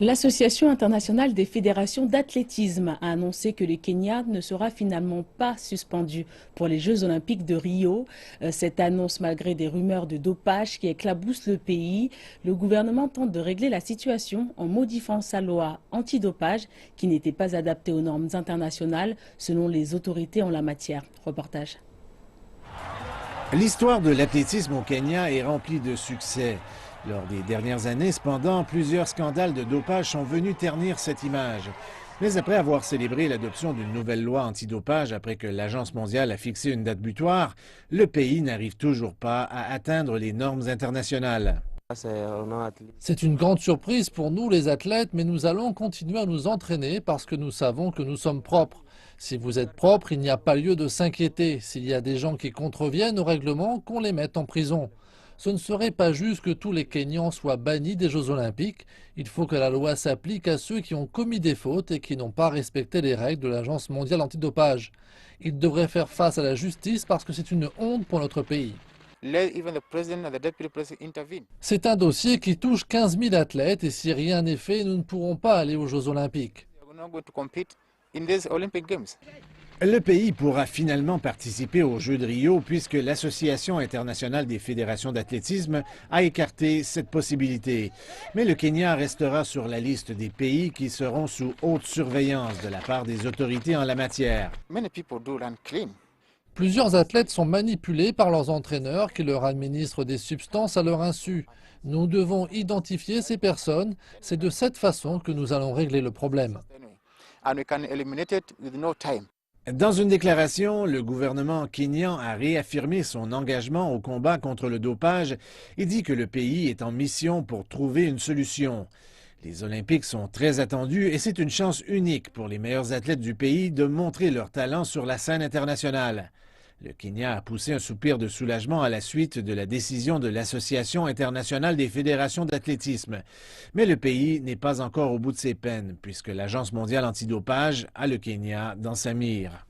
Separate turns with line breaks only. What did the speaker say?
L'Association internationale des fédérations d'athlétisme a annoncé que le Kenya ne sera finalement pas suspendu pour les Jeux olympiques de Rio. Cette annonce, malgré des rumeurs de dopage qui éclaboussent le pays, le gouvernement tente de régler la situation en modifiant sa loi antidopage qui n'était pas adaptée aux normes internationales selon les autorités en la matière. Reportage.
L'histoire de l'athlétisme au Kenya est remplie de succès. Lors des dernières années, cependant, plusieurs scandales de dopage sont venus ternir cette image. Mais après avoir célébré l'adoption d'une nouvelle loi antidopage après que l'Agence mondiale a fixé une date butoir, le pays n'arrive toujours pas à atteindre les normes internationales.
C'est une grande surprise pour nous les athlètes, mais nous allons continuer à nous entraîner parce que nous savons que nous sommes propres. Si vous êtes propre, il n'y a pas lieu de s'inquiéter. S'il y a des gens qui contreviennent au règlement, qu'on les mette en prison. Ce ne serait pas juste que tous les Kenyans soient bannis des Jeux olympiques. Il faut que la loi s'applique à ceux qui ont commis des fautes et qui n'ont pas respecté les règles de l'Agence mondiale antidopage. Ils devraient faire face à la justice parce que c'est une honte pour notre pays. C'est un dossier qui touche 15 000 athlètes et si rien n'est fait, nous ne pourrons pas aller aux Jeux olympiques.
Le pays pourra finalement participer aux Jeux de Rio puisque l'Association internationale des fédérations d'athlétisme a écarté cette possibilité. Mais le Kenya restera sur la liste des pays qui seront sous haute surveillance de la part des autorités en la matière.
Plusieurs athlètes sont manipulés par leurs entraîneurs qui leur administrent des substances à leur insu. Nous devons identifier ces personnes. C'est de cette façon que nous allons régler le problème.
Dans une déclaration, le gouvernement kényan a réaffirmé son engagement au combat contre le dopage et dit que le pays est en mission pour trouver une solution. Les Olympiques sont très attendus et c'est une chance unique pour les meilleurs athlètes du pays de montrer leur talent sur la scène internationale. Le Kenya a poussé un soupir de soulagement à la suite de la décision de l'Association internationale des fédérations d'athlétisme. Mais le pays n'est pas encore au bout de ses peines, puisque l'Agence mondiale antidopage a le Kenya dans sa mire.